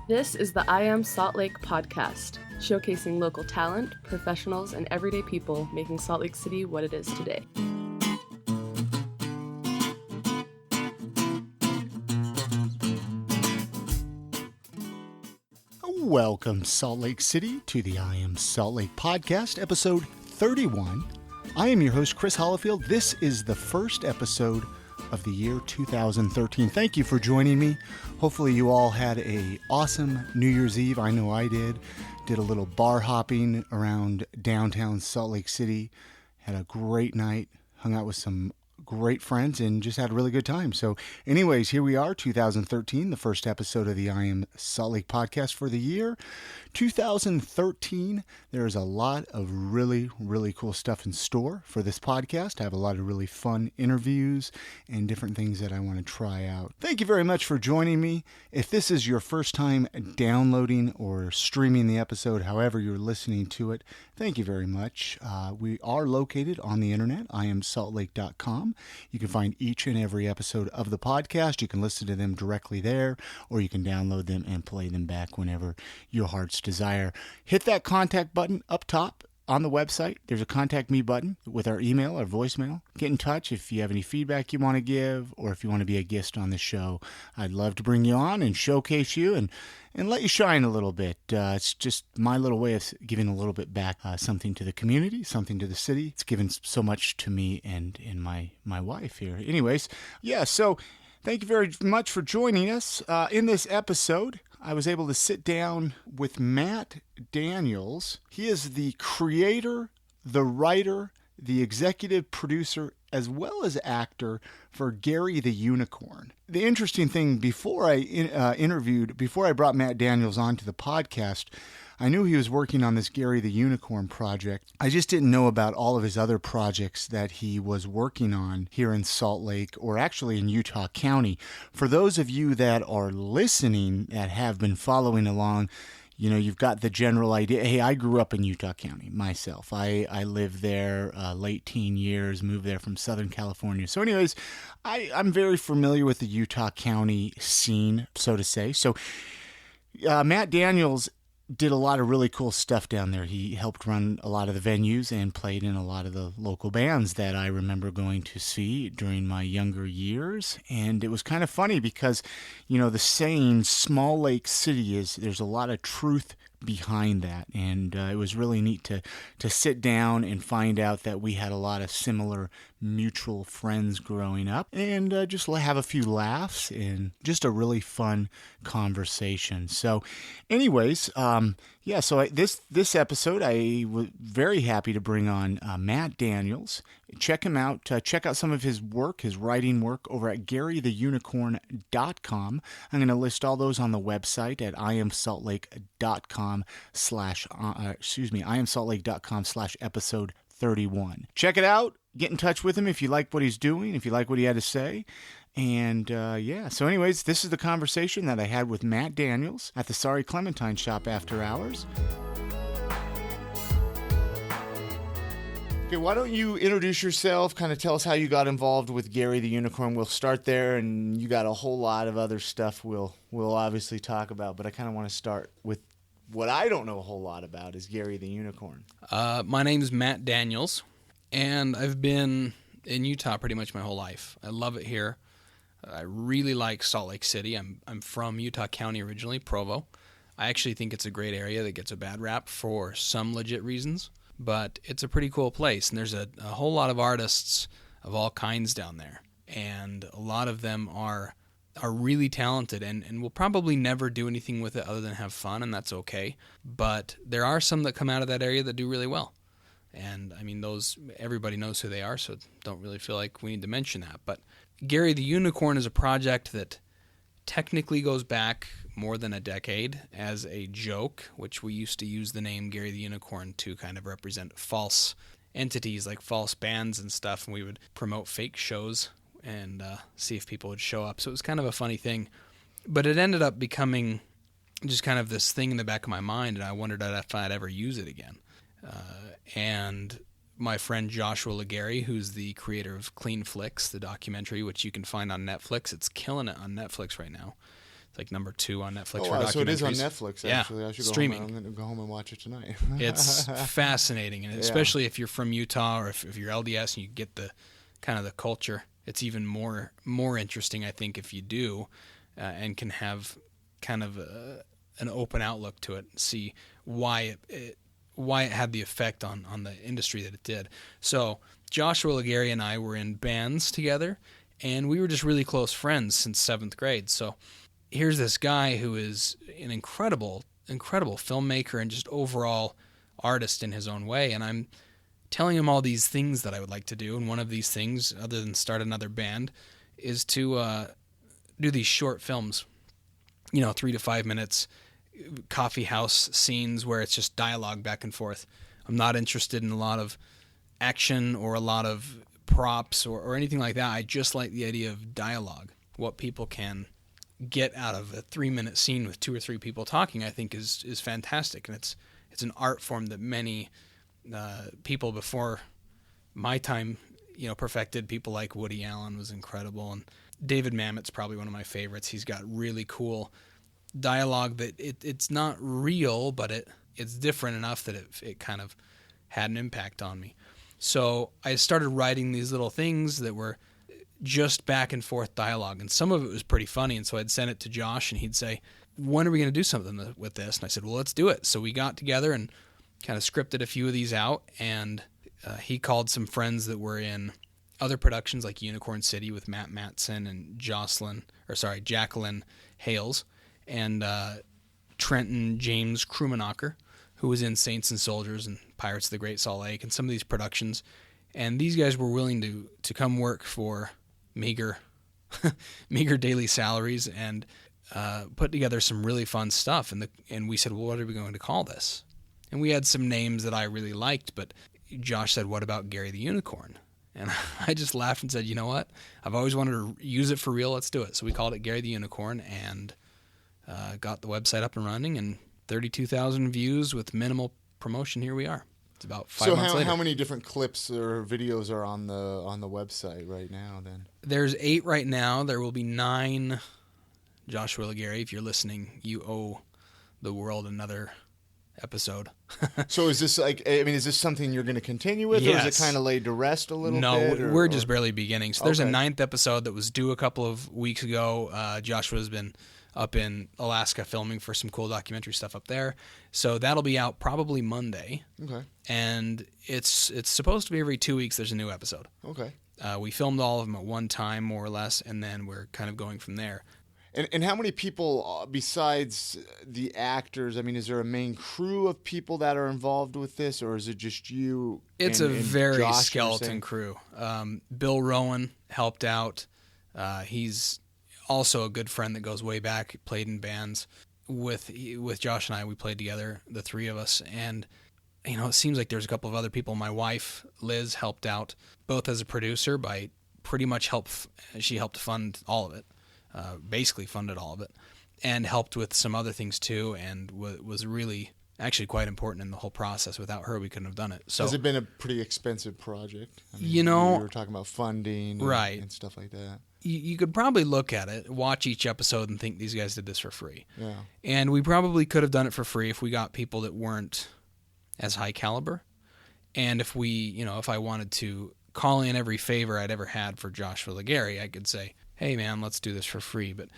This is the I Am Salt Lake podcast, showcasing local talent, professionals, and everyday people making Salt Lake City what it is today. Welcome, Salt Lake City, to the I Am Salt Lake podcast, episode 31. I am your host, Chris Hollifield. This is the first episode of the year 2013. Thank you for joining me. Hopefully you all had a awesome New Year's Eve. I know I did. Did a little bar hopping around downtown Salt Lake City. Had a great night. Hung out with some great friends and just had a really good time. So anyways, here we are, 2013, the first episode of the I Am Salt Lake podcast for the year 2013. There's a lot of really cool stuff in store for this podcast. I have a lot of really fun interviews and different things that I want to try out. Thank you very much for joining me. If this is your first time downloading or streaming the episode, however you're listening to it, thank you very much. We are located on the internet, iamsaltlake.com. You can find each and every episode of the podcast. You can listen to them directly there, or you can download them and play them back whenever your heart's desire. Hit that contact button up top on the website. There's a contact me button with our email or voicemail. Get in touch if you have any feedback you want to give, or if you want to be a guest on the show. I'd love to bring you on and showcase you and let you shine a little bit. It's just my little way of giving a little bit back, something to the community, something to the city. It's given so much to me and my wife here. Anyways, so thank you very much for joining us. In this episode, I was able to sit down with Matt Daniels. He is the creator, the writer, the executive producer, as well as actor for Gary the Unicorn. The interesting thing, before I brought Matt Daniels onto the podcast, I knew he was working on this Gary the Unicorn project. I just didn't know about all of his other projects that he was working on here in Salt Lake, or actually in Utah County. For those of you that are listening, that have been following along, you know, you've got the general idea. Hey, I grew up in Utah County myself. I lived there late teen years, moved there from Southern California. So anyways, I'm very familiar with the Utah County scene, so to say. So Matt Daniels did a lot of really cool stuff down there. He helped run a lot of the venues and played in a lot of the local bands that I remember going to see during my younger years. And it was kind of funny because, you know, the saying small lake city there's a lot of truth behind that. And it was really neat to sit down and find out that we had a lot of similar mutual friends growing up, and just have a few laughs and just a really fun conversation. So anyways, this episode, I was very happy to bring on Matt Daniels. Check him out. Check out some of his work, his writing work, over at GaryTheUnicorn.com. I'm going to list all those on the website at iamsaltlake.com/episode 31. Check it out. Get in touch with him if you like what he's doing, if you like what he had to say. And so anyways, this is the conversation that I had with Matt Daniels at the Sorry Clementine shop after hours. Okay, why don't you introduce yourself, kind of tell us how you got involved with Gary the Unicorn. We'll start there, and you got a whole lot of other stuff we'll obviously talk about, but I kind of want to start with what I don't know a whole lot about is Gary the Unicorn. My name is Matt Daniels, and I've been in Utah pretty much my whole life. I love it here. I really like Salt Lake City. I'm from Utah County originally, Provo. I actually think it's a great area that gets a bad rap for some legit reasons, but it's a pretty cool place, and there's a whole lot of artists of all kinds down there, and a lot of them are really talented and will probably never do anything with it other than have fun, and that's okay. But there are some that come out of that area that do really well. And I mean, those, everybody knows who they are, so don't really feel like we need to mention that. But Gary the Unicorn is a project that technically goes back more than a decade as a joke, which we used to use the name Gary the Unicorn to kind of represent false entities like false bands and stuff, and we would promote fake shows and see if people would show up. So it was kind of a funny thing. But it ended up becoming just kind of this thing in the back of my mind, and I wondered if I'd ever use it again. And my friend Joshua Legary, who's the creator of Clean Flicks, the documentary, which you can find on Netflix. It's killing it on Netflix right now. like number 2 on Netflix Oh, for documentaries. so it is on Netflix, actually. Yeah, I should streaming. I'm going to go home and watch it tonight. It's fascinating, and especially if you're from Utah or if you're LDS and you get the kind of the culture, it's even more interesting, I think, if you do, and can have kind of an open outlook to it, and see why it had the effect on the industry that it did. So Joshua Legary and I were in bands together, and we were just really close friends since 7th grade. So here's this guy who is an incredible filmmaker and just overall artist in his own way, and I'm telling him all these things that I would like to do, and one of these things, other than start another band, is to do these short films, 3 to 5 minutes, coffee house scenes where it's just dialogue back and forth. I'm not interested in a lot of action or a lot of props or anything like that. I just like the idea of dialogue. What people can get out of a 3-minute scene with 2 or 3 people talking, I think is fantastic. And it's an art form that many people before my time, perfected. People like Woody Allen was incredible, and David Mamet's probably one of my favorites. He's got really cool dialogue that it's not real, but it's different enough that it kind of had an impact on me. So I started writing these little things that were just back and forth dialogue, and some of it was pretty funny, and so I'd send it to Josh, and he'd say, when are we going to do something with this? And I said, well, let's do it. So we got together and kind of scripted a few of these out, and he called some friends that were in other productions like Unicorn City with Matt Matson and Jacqueline Hales, and Trenton James Krumanacher, who was in Saints and Soldiers and Pirates of the Great Salt Lake and some of these productions. And these guys were willing to come work for meager daily salaries and put together some really fun stuff. And we said, well, what are we going to call this? And we had some names that I really liked, but Josh said, what about Gary the Unicorn? And I just laughed and said, you know what? I've always wanted to use it for real. Let's do it. So we called it Gary the Unicorn, and got the website up and running, and 32,000 views with minimal promotion. Here we are. It's about 5 months later. So how many different clips or videos are on the website right now then? There's 8 right now. There will be 9. Joshua Legary, if you're listening, you owe the world another episode. So is this something you're going to continue with, yes. or is it kind of laid to rest a little bit? No, we're just barely beginning. So there's a Okay. 9th episode that was due a couple of weeks ago. Joshua's been up in Alaska filming for some cool documentary stuff up there. So that'll be out probably Monday. Okay. And it's supposed to be every 2 weeks there's a new episode. Okay. We filmed all of them at one time, more or less, and then we're kind of going from there. And how many people besides the actors? I mean, is there a main crew of people that are involved with this, or is it just you? It's and a very Josh, skeleton crew. Bill Rowan helped out. He's also a good friend that goes way back. Played in bands with Josh and I. We played together, the 3 of us, and it seems like there's a couple of other people. My wife Liz helped out, both as a producer by pretty much she helped fund all of it. Basically funded all of it, and helped with some other things too, and was really actually quite important in the whole process. Without her, we couldn't have done it. So has it been a pretty expensive project? I mean, we were talking about funding, right, and stuff like that. You could probably look at it, watch each episode, and think these guys did this for free. Yeah, and we probably could have done it for free if we got people that weren't as high caliber, and if if I wanted to call in every favor I'd ever had for Joshua Legary, I could say, hey man, let's do this for free. But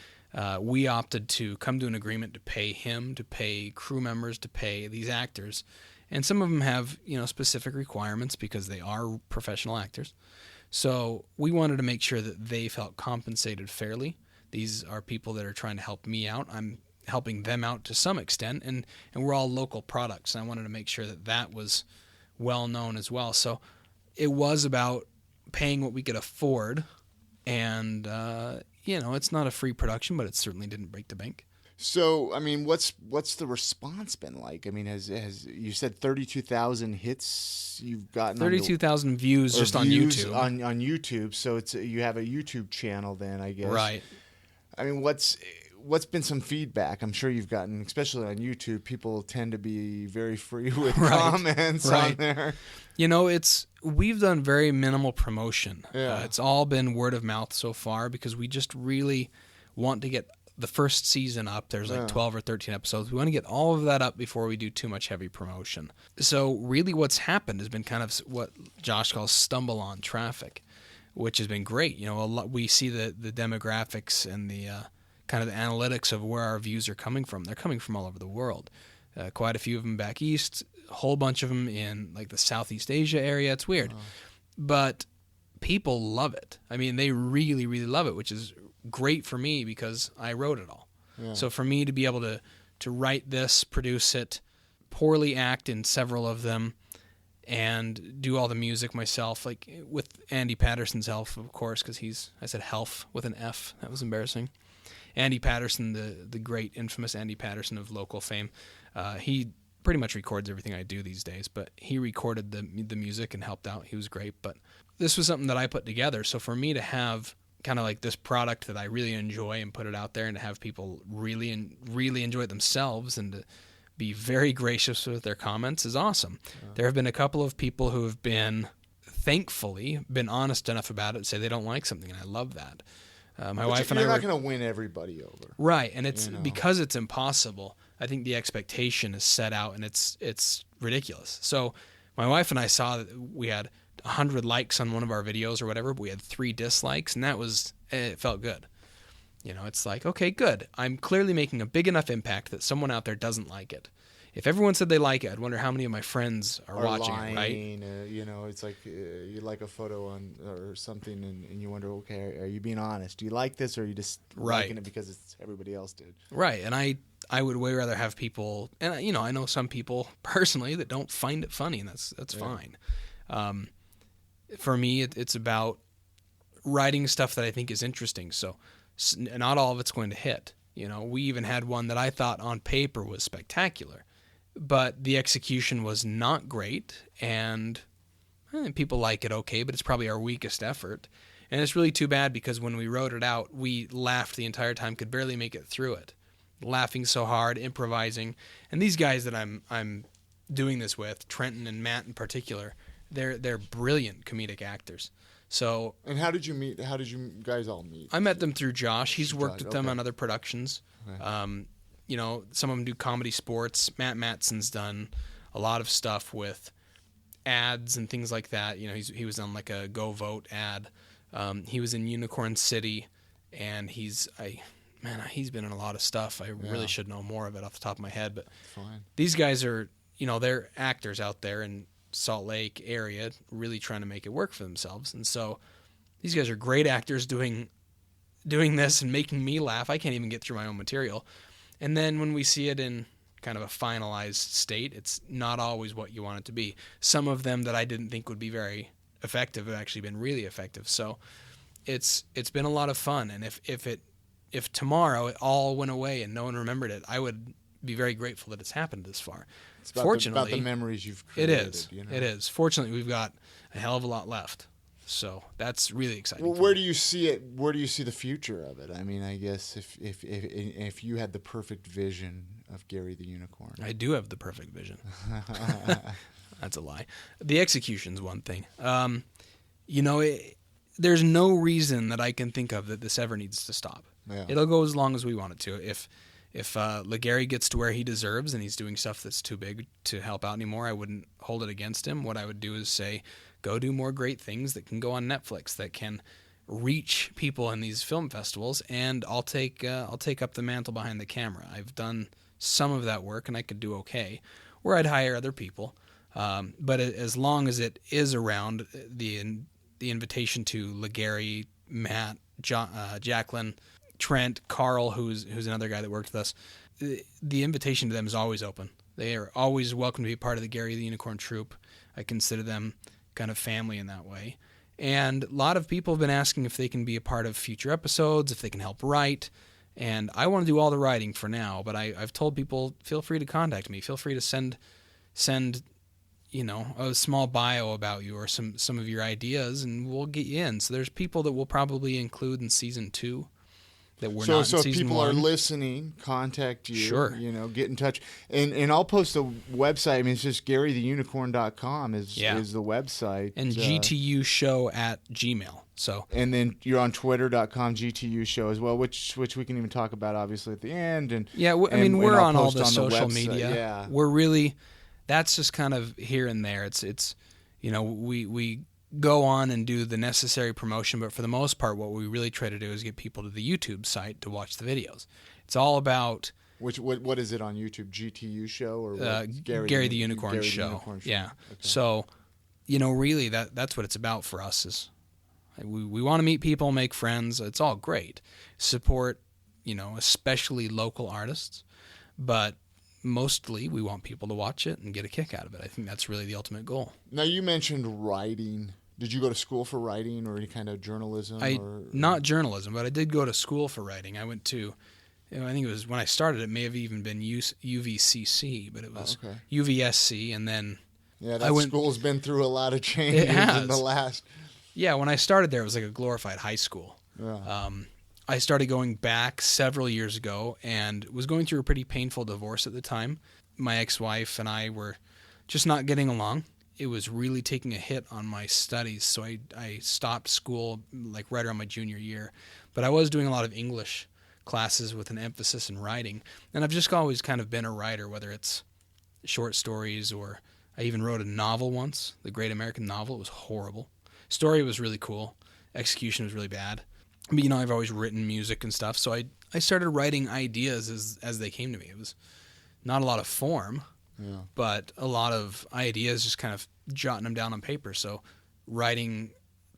we opted to come to an agreement to pay him, to pay crew members, to pay these actors. And some of them have, specific requirements because they are professional actors. So we wanted to make sure that they felt compensated fairly. These are people that are trying to help me out. I'm helping them out to some extent, and we're all local products. And I wanted to make sure that was well known as well. So it was about paying what we could afford. And, it's not a free production, but it certainly didn't break the bank. So, I mean, what's the response been like? I mean, has you said 32,000 hits you've gotten? 32,000 views just on YouTube. On YouTube, so you have a YouTube channel then, I guess. Right. I mean, what's been some feedback? I'm sure you've gotten, especially on YouTube, people tend to be very free with comments on there. We've done very minimal promotion. Yeah. It's all been word of mouth so far because we just really want to get the first season up. There's like Yeah. 12 or 13 episodes. We want to get all of that up before we do too much heavy promotion. So really what's happened has been kind of what Josh calls stumble on traffic, which has been great. You know, we see the demographics and the kind of the analytics of where our views are coming from. They're coming from all over the world. Quite a few of them back east, a whole bunch of them in like the Southeast Asia area. It's weird. But people love it. I mean, they really, really love it, which is great for me because I wrote it all. Yeah. So for me to be able to write this, produce it, poorly act in several of them, and do all the music myself, like with Andy Patterson's help, of course, because I said Helf with an F. That was embarrassing. Andy Patterson, the great, infamous Andy Patterson of local fame, he pretty much records everything I do these days, but he recorded the music and helped out. He was great, but this was something that I put together. So for me to have kind of like this product that I really enjoy and put it out there, and to have people really enjoy it themselves and to be very gracious with their comments is awesome. There have been a couple of people who have thankfully been honest enough about it, say they don't like something, and I love that. My wife and I You're were not going to win everybody over. right, and it's because it's impossible. I think the expectation is set out, and it's ridiculous. So my wife and I saw that we had 100 likes on one of our videos or whatever, but we had 3 dislikes, and it felt good. You know, it's like, okay, good. I'm clearly making a big enough impact that someone out there doesn't like it. If everyone said they like it, I'd wonder how many of my friends are watching lying, it, right? You know, it's like you like a photo or something, and you wonder, okay, are you being honest? Do you like this, or are you just liking it because it's everybody else did? Right, and I would way rather have people, and you know, I know some people personally that don't find it funny, and that's fine. For me, it's about writing stuff that I think is interesting. So not all of it's going to hit. You know, we even had one that I thought on paper was spectacular, but the execution was not great, and people like it okay, but it's probably our weakest effort. And it's really too bad because when we wrote it out, we laughed the entire time, could barely make it through it. Laughing so hard, improvising. And these guys that I'm doing this with, Trenton and Matt in particular, they're brilliant comedic actors. So, and how did you meet? How did you guys all meet? I met them through Josh. He's worked with them on other productions. Okay. You know, some of them do comedy sports. Matt Matson's done a lot of stuff with ads and things like that. You know, he was on like a Go Vote ad. He was in Unicorn City, and he's been in a lot of stuff. I really should know more of it off the top of my head, but Fine. These guys are, you know, they're actors out there in Salt Lake area really trying to make it work for themselves. And so these guys are great actors doing this and making me laugh. I can't even get through my own material. And then when we see it in kind of a finalized state, it's not always what you want it to be. Some of them that I didn't think would be very effective have actually been really effective. So it's been a lot of fun. And if tomorrow it all went away and no one remembered it, I would be very grateful that it's happened this far. It's about Fortunately, the memories you've created. It is. You know? It is. Fortunately, we've got a hell of a lot left. So that's really exciting. Well, where do you see it? Where do you see the future of it? I mean, I guess if you had the perfect vision of Gary the Unicorn, I do have the perfect vision. That's a lie. The execution's one thing. You know, there's no reason that I can think of that this ever needs to stop. Yeah. It'll go as long as we want it to. If LeGarry gets to where he deserves and he's doing stuff that's too big to help out anymore, I wouldn't hold it against him. What I would do is say, go do more great things that can go on Netflix, that can reach people in these film festivals, and I'll take up the mantle behind the camera. I've done some of that work, and I could do okay, or I'd hire other people. But as long as it is around, the invitation to LeGarry, Matt, Jacqueline, Trent, Carl, who's another guy that worked with us, the invitation to them is always open. They are always welcome to be part of the Gary the Unicorn troupe. I consider them kind of family in that way. And a lot of people have been asking if they can be a part of future episodes, if they can help write. And I want to do all the writing for now, but I've told people, feel free to contact me. Feel free to send you know, a small bio about you or some of your ideas, and we'll get you in. So there's people that we'll probably include in season 2. that we're so not in so if season people one. are listening, contact you. Sure. Get in touch, and I'll post a website. I mean, it's just GaryTheUnicorn.com is the website, and GTUshow@gmail. So and then you're on Twitter.com GTU Show as well, which we can even talk about obviously at the end. And we're I'll on all post the on social website. media. Yeah. We're really, that's just kind of here and there. It's we go on and do the necessary promotion, but for the most part, what we really try to do is get people to the YouTube site to watch the videos. It's all about what is it on YouTube? GTU Show or what? Gary the Unicorn Show. The Unicorn Show. Yeah. Okay. So, really that's what it's about for us is we want to meet people, make friends. It's all great. Support, especially local artists, but mostly we want people to watch it and get a kick out of it. I think that's really the ultimate goal. Now, you mentioned writing. Did you go to school for writing or any kind of journalism? Not journalism, but I did go to school for writing. I went to, I think it was when I started, it may have even been UVCC, but it was UVSC, and then school's been through a lot of changes in the last. Yeah, when I started there, it was like a glorified high school. Yeah. I started going back several years ago and was going through a pretty painful divorce at the time. My ex-wife and I were just not getting along. It was really taking a hit on my studies, so I stopped school like right around my junior year. But I was doing a lot of English classes with an emphasis in writing, and I've just always kind of been a writer, whether it's short stories or I even wrote a novel once, The Great American Novel. It was horrible. Story was really cool. Execution was really bad. But, I've always written music and stuff, so I started writing ideas as they came to me. It was not a lot of form, but a lot of ideas, just kind of jotting them down on paper. So writing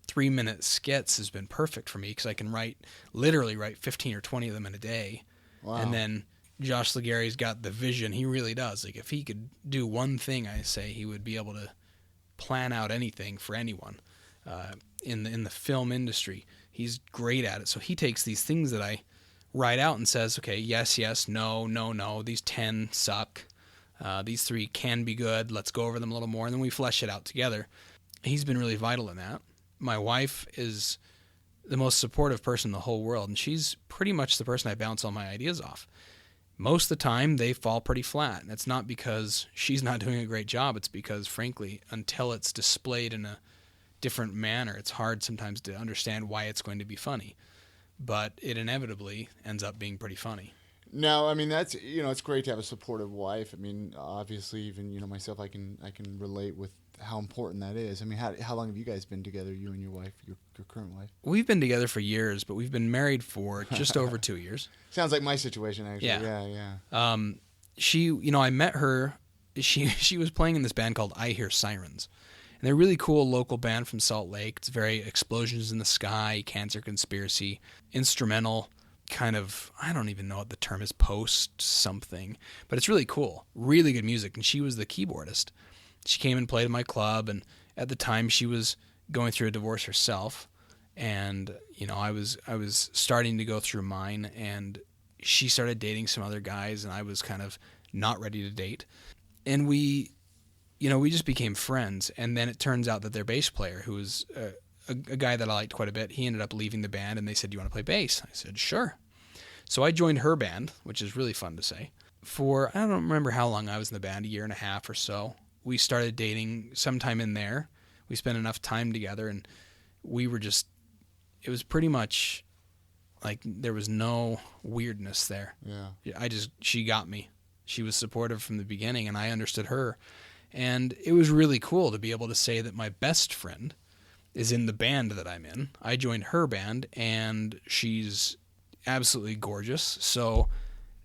3-minute skits has been perfect for me because I can literally write 15 or 20 of them in a day. Wow. And then Josh Legary's got the vision. He really does. Like, if he could do one thing, I say he would be able to plan out anything for anyone in the film industry. He's great at it. So he takes these things that I write out and says, okay, yes, yes, no, no, no. These 10 suck. These 3 can be good. Let's go over them a little more. And then we flesh it out together. He's been really vital in that. My wife is the most supportive person in the whole world, and she's pretty much the person I bounce all my ideas off. Most of the time, they fall pretty flat. And it's not because she's not doing a great job. It's because, frankly, until it's displayed in a different manner, it's hard sometimes to understand why it's going to be funny, but it inevitably ends up being pretty funny. No, I mean, that's, it's great to have a supportive wife. I mean, obviously, even, myself, I can relate with how important that is. I mean, how long have you guys been together, you and your wife, your current wife? We've been together for years, but we've been married for just over 2 years. Sounds like my situation, actually. Yeah. She, I met her, she was playing in this band called I Hear Sirens. And they're a really cool local band from Salt Lake. It's very Explosions in the Sky, Cancer Conspiracy, instrumental, kind of, I don't even know what the term is, post something. But it's really cool, really good music. And she was the keyboardist. She came and played in my club. And at the time, she was going through a divorce herself. And, I was starting to go through mine. And she started dating some other guys. And I was kind of not ready to date. And we just became friends, and then it turns out that their bass player, who was a guy that I liked quite a bit, he ended up leaving the band, and they said, "Do you want to play bass?" I said, "Sure." So I joined her band, which is really fun to say. I don't remember how long I was in the band, 1.5 years or so. We started dating sometime in there. We spent enough time together, and it was pretty much like there was no weirdness there. Yeah. She got me. She was supportive from the beginning, and I understood her. And it was really cool to be able to say that my best friend is in the band that I'm in. I joined her band, and she's absolutely gorgeous. So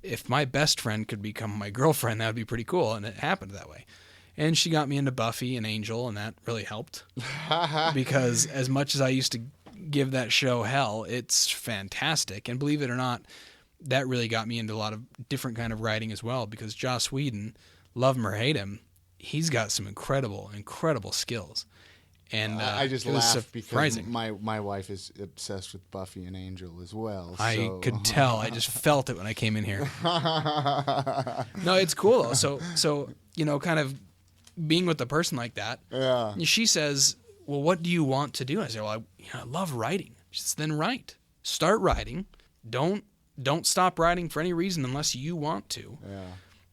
if my best friend could become my girlfriend, that would be pretty cool, and it happened that way. And she got me into Buffy and Angel, and that really helped. Because as much as I used to give that show hell, it's fantastic. And believe it or not, that really got me into a lot of different kind of writing as well, because Joss Whedon, love him or hate him, he's got some incredible, incredible skills. And I just laugh because surprising. my wife is obsessed with Buffy and Angel as well. I could tell. I just felt it when I came in here. No, it's cool though. So kind of being with a person like that. Yeah. She says, "Well, what do you want to do?" And I say, "Well, I love writing." She says, "Then write. Start writing. Don't stop writing for any reason unless you want to. Yeah.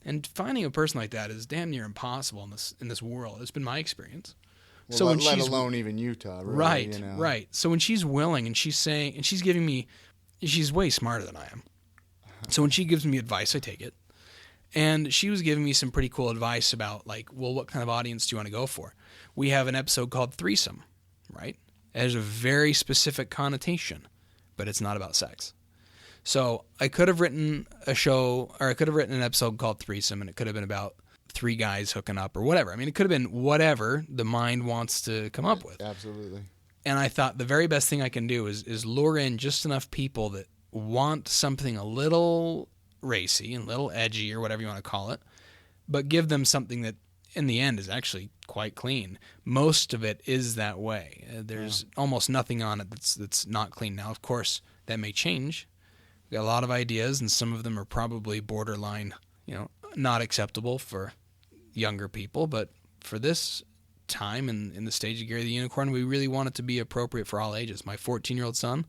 And finding a person like that is damn near impossible in this world. It's been my experience. Well, So let alone even Utah, really, right, you know? right. So when she's willing and she's saying, and she's giving me, she's way smarter than I am. So when she gives me advice, I take it. And she was giving me some pretty cool advice about, like, well, what kind of audience do you want to go for? We have an episode called Threesome, right? It has a very specific connotation, but it's not about sex. So I could have written a show, or I could have written an episode called Threesome, and it could have been about 3 guys hooking up or whatever. I mean, it could have been whatever the mind wants to come up with. Absolutely. And I thought the very best thing I can do is lure in just enough people that want something a little racy and a little edgy or whatever you want to call it, but give them something that in the end is actually quite clean. Most of it is that way. There's almost nothing on it that's not clean. Now, of course, that may change. We got a lot of ideas, and some of them are probably borderline, not acceptable for younger people. But for this time and in the stage of Gary the Unicorn, we really want it to be appropriate for all ages. My 14-year-old son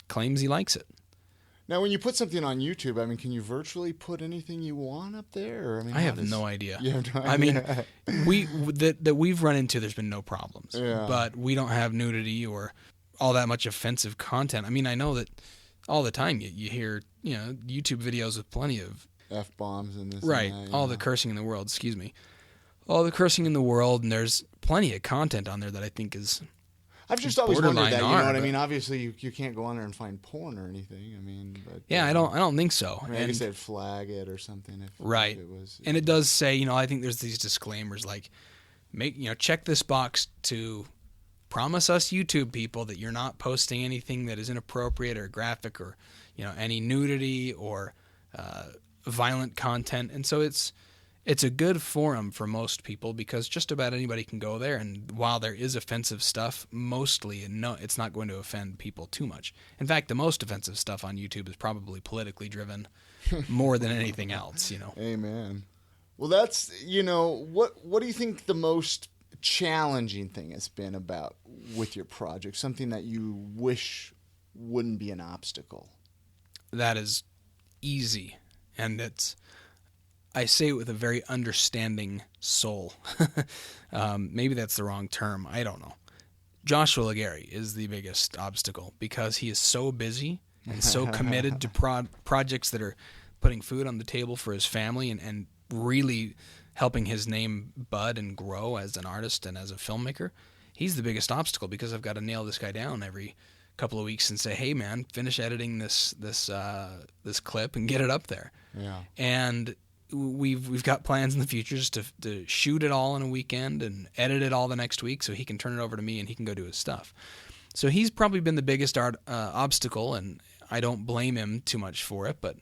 claims he likes it. Now, when you put something on YouTube, I mean, can you virtually put anything you want up there? Or, I have no idea. You have no I mean, that we've run into, there's been no problems. Yeah. But we don't have nudity or all that much offensive content. I mean, I know that all the time you hear, YouTube videos with plenty of F-bombs and this right, and that, all the cursing in the world, all the cursing in the world, and there's plenty of content on there that I think is I've just always wondered that, you know what I but- mean? Obviously, you can't go on there and find porn or anything. I mean, but yeah, I don't think so. I guess they'd flag it or something if Right. it was. And it does say, I think there's these disclaimers like, check this box to promise us YouTube people that you're not posting anything that is inappropriate or graphic or, any nudity or violent content. And so it's a good forum for most people because just about anybody can go there. And while there is offensive stuff, mostly it's not going to offend people too much. In fact, the most offensive stuff on YouTube is probably politically driven more than anything else, Amen. Well, that's, what do you think the most challenging thing has been about with your project? Something that you wish wouldn't be an obstacle? That is easy. And I say it with a very understanding soul. Maybe that's the wrong term. I don't know. Joshua Legary is the biggest obstacle because he is so busy and so committed to projects that are putting food on the table for his family and really helping his name bud and grow as an artist and as a filmmaker. He's the biggest obstacle because I've got to nail this guy down every couple of weeks and say, hey man, finish editing this clip and get it up there. Yeah. And we've got plans in the future just to shoot it all in a weekend and edit it all the next week so he can turn it over to me and he can go do his stuff. So he's probably been the biggest obstacle, and I don't blame him too much for it, but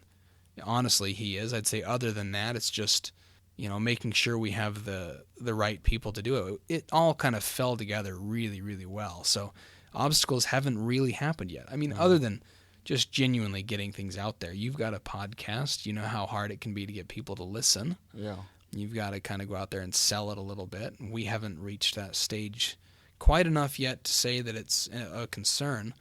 honestly he is. I'd say other than that, it's just making sure we have the right people to do it. It all kind of fell together really, really well. So obstacles haven't really happened yet. I mean, other than just genuinely getting things out there. You've got a podcast. You know how hard it can be to get people to listen. Yeah. You've got to kind of go out there and sell it a little bit. We haven't reached that stage quite enough yet to say that it's a concern.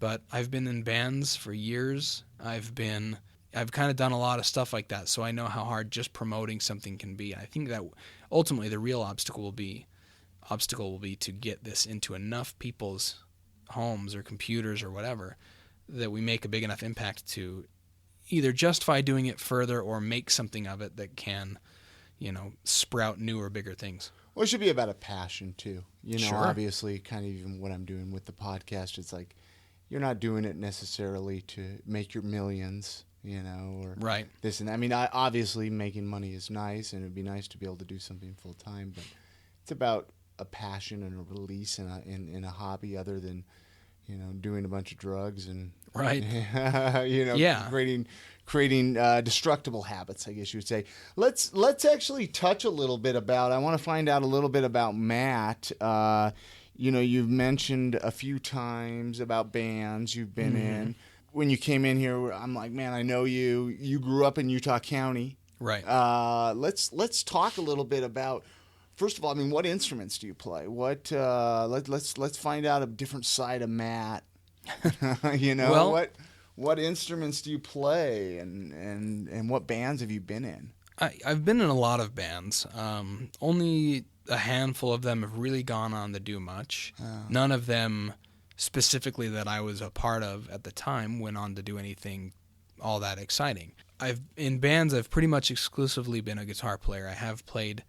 But I've been in bands for years. I've kind of done a lot of stuff like that, so I know how hard just promoting something can be. I think that ultimately the real obstacle will be to get this into enough people's homes or computers or whatever that we make a big enough impact to either justify doing it further or make something of it that can, sprout newer, bigger things. Well, it should be about a passion too. Sure. Obviously, kind of even what I'm doing with the podcast, it's like you're not doing it necessarily to make your millions, or right. this and that. I mean, obviously making money is nice, and it'd be nice to be able to do something full time, but it's about a passion and a release in a hobby other than doing a bunch of drugs and right. Yeah. creating destructible habits, I guess you would say. Let's actually touch a little bit about. I want to find out a little bit about Matt. You've mentioned a few times about bands you've been in. When you came in here, I'm like, man, I know you. You grew up in Utah County, right? Let's talk a little bit about. First of all, I mean, what instruments do you play? What let's find out a different side of Matt. Well, what instruments do you play, and what bands have you been in? I've been in a lot of bands. Only a handful of them have really gone on to do much. None of them specifically that I was a part of at the time went on to do anything all that exciting. In bands, I've pretty much exclusively been a guitar player. I have played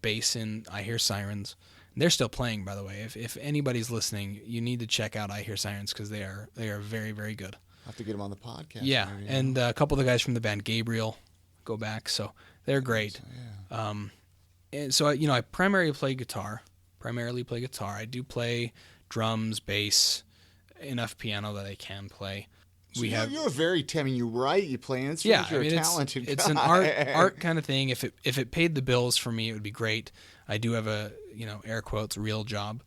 bass in I Hear Sirens. They're still playing, by the way. If anybody's listening, you need to check out I Hear Sirens because they are very, very good. I'll have to get them on the podcast. Yeah, maybe, and a couple of the guys from the band Gabriel go back, so they're great. Yeah. And so I primarily play guitar. I do play drums, bass, enough piano that I can play. So you're very you write, you play instruments. Yeah, you're a talented guy. It's an art kind of thing. If it paid the bills for me, it would be great. I do have a air quotes real job.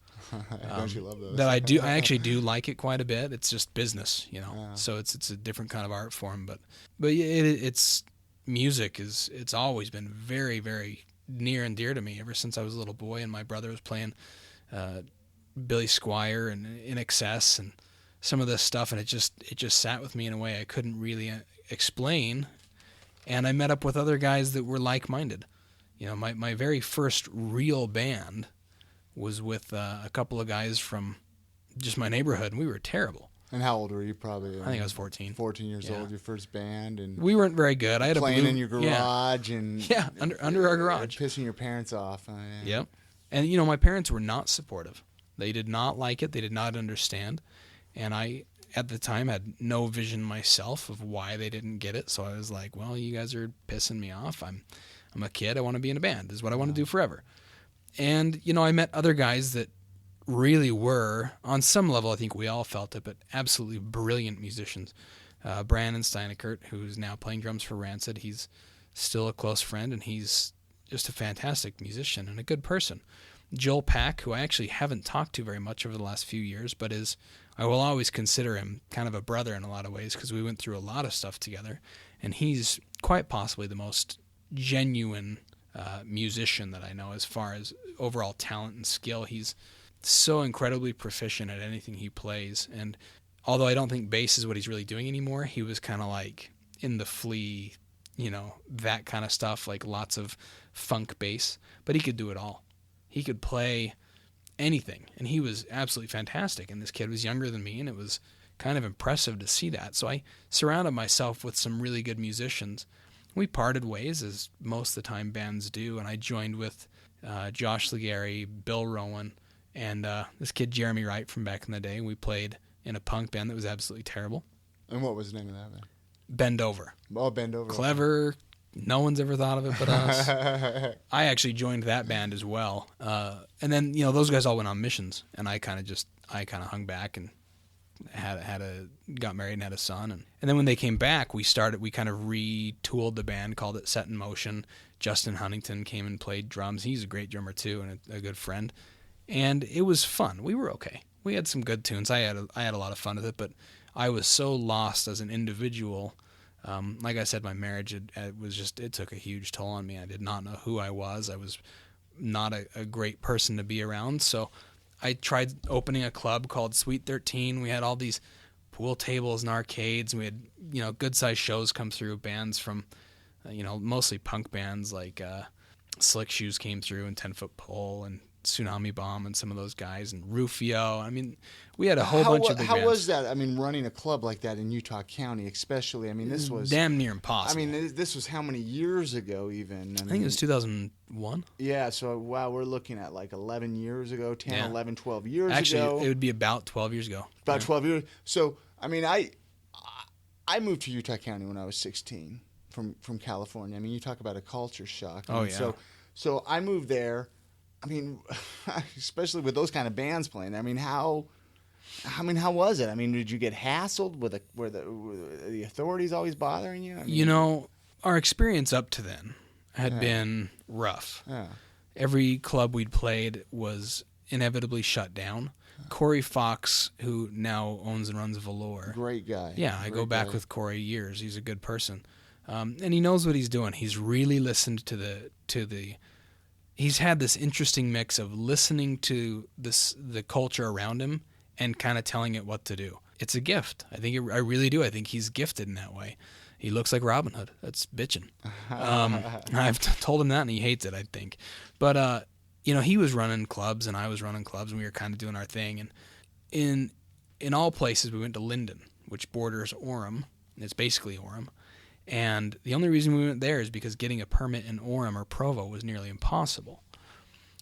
Don't you love those? That I do. I actually do like it quite a bit. It's just business, Yeah. So it's a different kind of art form, but it's music it's always been very, very near and dear to me ever since I was a little boy, and my brother was playing Billy Squier and In Excess and some of this stuff, and it just sat with me in a way I couldn't really explain. And I met up with other guys that were like-minded. My very first real band was with a couple of guys from just my neighborhood, and we were terrible. And how old were you? Probably. I think I was 14. 14 years old. Your first band, and we weren't very good. I had playing in your garage and under our garage, pissing your parents off. Oh, yeah. Yep. And my parents were not supportive. They did not like it. They did not understand. And I, at the time, had no vision myself of why they didn't get it. So I was like, well, you guys are pissing me off. I'm a kid. I want to be in a band. This is what I want to do forever. And, I met other guys that really were, on some level, I think we all felt it, but absolutely brilliant musicians. Brandon Steinekert, who's now playing drums for Rancid, he's still a close friend, and he's just a fantastic musician and a good person. Joel Pack, who I actually haven't talked to very much over the last few years, but I will always consider him kind of a brother in a lot of ways because we went through a lot of stuff together, and he's quite possibly the most genuine musician that I know as far as overall talent and skill. He's so incredibly proficient at anything he plays, and although I don't think bass is what he's really doing anymore, he was kind of like in the Flea, that kind of stuff, like lots of funk bass, but he could do it all. He could play anything, and he was absolutely fantastic, and this kid was younger than me, and it was kind of impressive to see that. So I surrounded myself with some really good musicians. We parted ways, as most of the time bands do, and I joined with Josh Legary, Bill Rowan, and this kid Jeremy Wright from back in the day. We played in a punk band that was absolutely terrible. And what was the name of that band? Bend Over. Oh, Bend Over. Clever. No one's ever thought of it but us. I actually joined that band as well. And then, those guys all went on missions, and I kind of hung back and got married and had a son. And then when they came back, we kind of retooled the band, called it Set in Motion. Justin Huntington came and played drums. He's a great drummer too, and a good friend. And it was fun. We were okay. We had some good tunes. I had a lot of fun with it, but I was so lost as an individual. Like I said, my marriage, it took a huge toll on me. I did not know who I was. I was not a great person to be around. So I tried opening a club called Sweet 13. We had all these pool tables and arcades. And we had, good sized shows come through. Bands from, mostly punk bands like Slick Shoes came through, and 10 Foot Pole and Tsunami Bomb and some of those guys, and Rufio. I mean, we had a whole bunch of big bands. How was that? I mean, running a club like that in Utah County, especially. I mean, this was damn near impossible. I mean, this was how many years ago even? I think it was 2001. Yeah, so wow, we're looking at like 11 years ago, 10, 11, 12 years Actually, ago. Actually, it would be about 12 years ago. About 12 years. So, I mean, I moved to Utah County when I was 16 from California. I mean, you talk about a culture shock. I mean, So I moved there. I mean, especially with those kind of bands playing. I mean, how was it? I mean, did you get hassled? Were the authorities always bothering you? I mean, our experience up to then had been rough. Yeah. Every club we'd played was inevitably shut down. Corey Fox, who now owns and runs Velour. Great guy. Yeah, I go back with Corey years. He's a good person. And he knows what he's doing. He's really listened to the he's had this interesting mix of listening to the culture around him and kind of telling it what to do. it's a gift. I really do. I think he's gifted in that way. He looks like Robin Hood. That's bitching. I've told him that, and he hates it, I think. But, he was running clubs, and I was running clubs, and we were kind of doing our thing. And in all places, we went to Linden, which borders Orem. It's basically Orem. And the only reason we went there is because getting a permit in Orem or Provo was nearly impossible.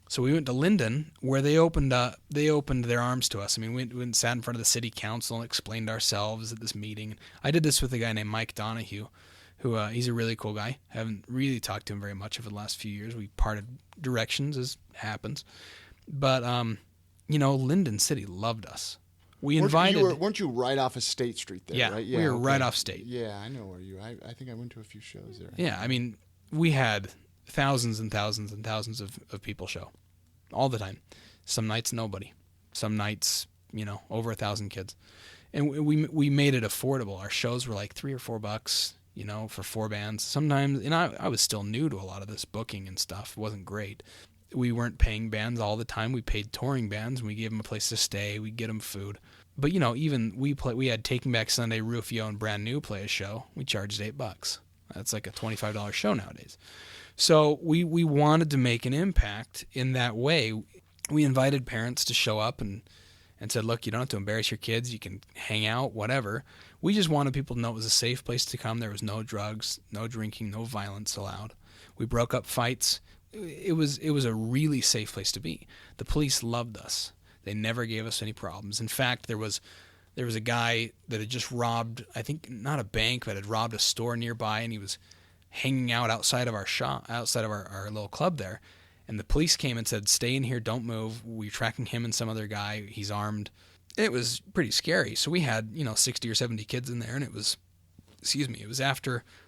So we went to Linden, where they opened their arms to us. I mean, we went and sat in front of the city council and explained ourselves at this meeting. I did this with a guy named Mike Donahue, who he's a really cool guy. I haven't really talked to him very much over the last few years. We parted directions, as happens. But, Linden City loved us. We invited... Weren't you right off of State Street there, yeah, right? Yeah, we were right off State. Yeah, I know where you... I think I went to a few shows there. Yeah, I mean, we had thousands and thousands and thousands of people show all the time. Some nights, nobody. Some nights, over 1,000 kids. And we made it affordable. Our shows were like $3 or $4, for 4 bands. Sometimes, I was still new to a lot of this booking and stuff. It wasn't great. We weren't paying bands all the time. We paid touring bands, and we gave them a place to stay. We get them food. But, even we had Taking Back Sunday, Rufio, and Brand New play a show. We charged $8. That's like a $25 show nowadays. So we wanted to make an impact in that way. We invited parents to show up and said, look, you don't have to embarrass your kids. You can hang out, whatever. We just wanted people to know it was a safe place to come. There was no drugs, no drinking, no violence allowed. We broke up fights. It was a really safe place to be. The police loved us. They never gave us any problems. In fact, there was a guy that had just robbed, I think not a bank, but had robbed a store nearby, and he was hanging out outside of our shop, outside of our little club there. And the police came and said, stay in here, don't move. We're tracking him and some other guy. He's armed. It was pretty scary. So we had, 60 or 70 kids in there, and it was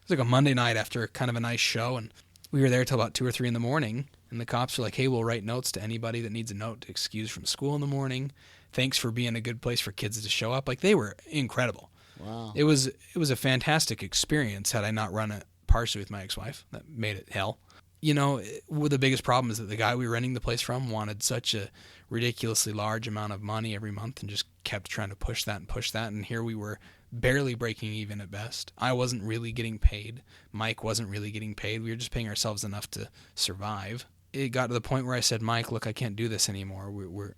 like a Monday night after kind of a nice show, and we were there till about 2 or 3 in the morning, and the cops were like, hey, we'll write notes to anybody that needs a note to excuse from school in the morning. Thanks for being a good place for kids to show up. Like, they were incredible. Wow. It was a fantastic experience had I not run it partially with my ex-wife. That made it hell. The biggest problem is that the guy we were renting the place from wanted such a ridiculously large amount of money every month and just kept trying to push that. And here we were barely breaking even at best. I wasn't really getting paid. Mike wasn't really getting paid. We were just paying ourselves enough to survive. It got to the point where I said, Mike, look, I can't do this anymore.